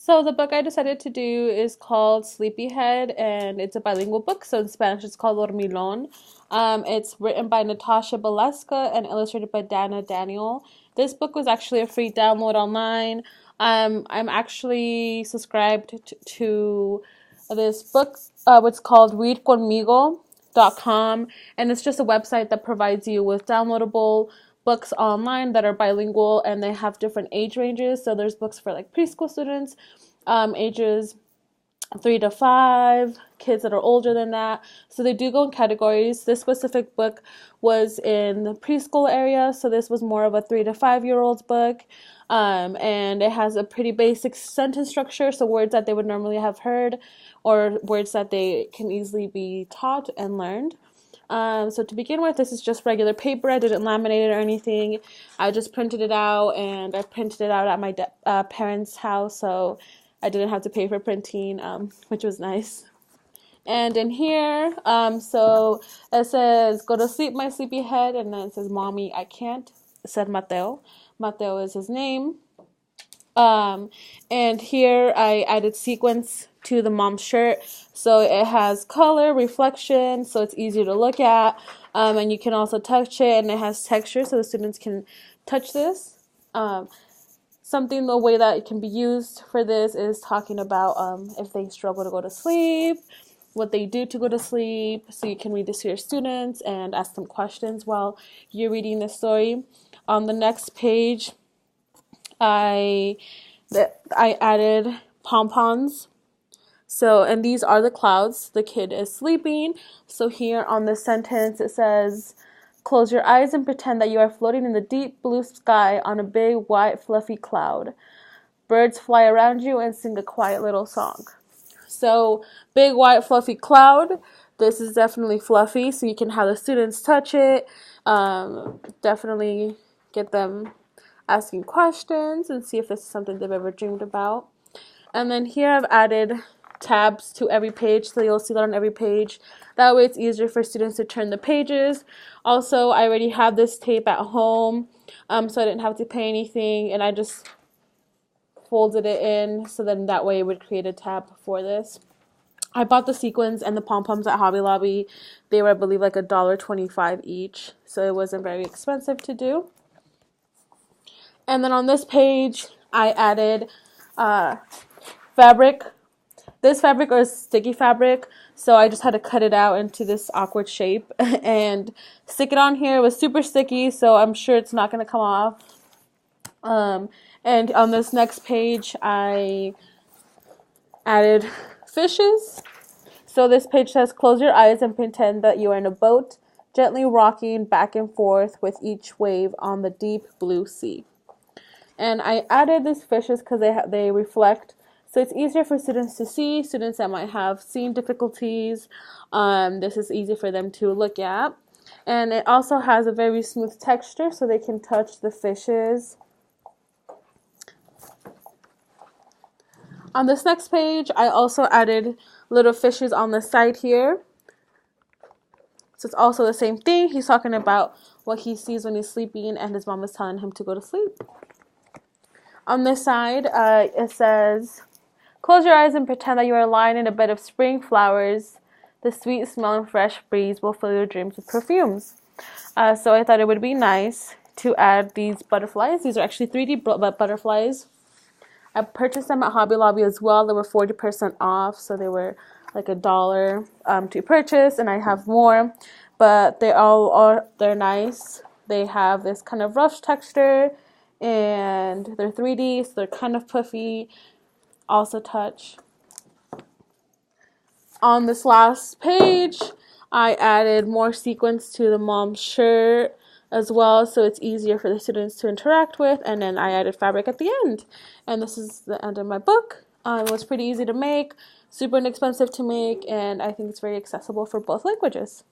So the book I decided to do is called Sleepyhead, and it's a bilingual book. So in Spanish, it's called Dormilon. It's written by Natasha Baleska and illustrated by Dana Daniel. This book was actually a free download online. I'm actually subscribed to this book. What's called readconmigo.com, and it's just a website that provides you with downloadable books online that are bilingual, and they have different age ranges. So there's books for like preschool students, ages 3 to 5, kids that are older than that. So they do go in categories. This specific book was in the preschool area, so this was more of a 3 to 5 year old's book. And it has a pretty basic sentence structure, so words that they would normally have heard or words that they can easily be taught and learned. So to begin with, this is just regular paper. I didn't laminate it or anything. I just printed it out, and I printed it out at my parents' house, so I didn't have to pay for printing, which was nice. And in here, so it says, "Go to sleep, my sleepyhead," and then it says, "Mommy, I can't," said Mateo. Mateo is his name. Um, and here I added sequins to the mom's shirt, so it has color, reflection, so it's easier to look at, and you can also touch it, and it has texture, so the students can touch this. Something the way that it can be used for this is talking about if they struggle to go to sleep, what they do to go to sleep, so you can read this to your students and ask them questions while you're reading the story. On the next page, I added pom-poms. So, and these are the clouds. The kid is sleeping. So here on this sentence, it says, "Close your eyes and pretend that you are floating in the deep blue sky on a big, white, fluffy cloud. Birds fly around you and sing a quiet little song." So, big, white, fluffy cloud. This is definitely fluffy, so you can have the students touch it. Definitely get them asking questions and see if this is something they've ever dreamed about. And then here I've added tabs to every page, so you'll see that on every page. That way it's easier for students to turn the pages. Also, I already have this tape at home, so I didn't have to pay anything, and I just folded it in, so then that way it would create a tab for this. I bought the sequins and the pom-poms at Hobby Lobby. They were, I believe, like $1.25 each, so it wasn't very expensive to do. And then on this page, I added fabric. This fabric is sticky fabric, so I just had to cut it out into this awkward shape and stick it on here. It was super sticky, so I'm sure it's not going to come off. And on this next page, I added fishes. So this page says, "Close your eyes and pretend that you are in a boat, gently rocking back and forth with each wave on the deep blue sea." And I added these fishes because they reflect, so it's easier for students to see, students that might have seeing difficulties. This is easy for them to look at. And it also has a very smooth texture, so they can touch the fishes. On this next page, I also added little fishes on the side here. So it's also the same thing. He's talking about what he sees when he's sleeping, and his mom is telling him to go to sleep. On this side, it says, "Close your eyes and pretend that you are lying in a bed of spring flowers. The sweet smell and fresh breeze will fill your dreams with perfumes." So I thought it would be nice to add these butterflies. These are actually 3D butterflies. I purchased them at Hobby Lobby as well. They were 40% off, so they were like $1 to purchase, and I have more. But they're nice. They have this kind of rough texture, and they're 3D, so they're kind of puffy. Also touch. On this last page, I added more sequins to the mom's shirt as well, so it's easier for the students to interact with, and then I added fabric at the end. And this is the end of my book. It was pretty easy to make, super inexpensive to make, and I think it's very accessible for both languages.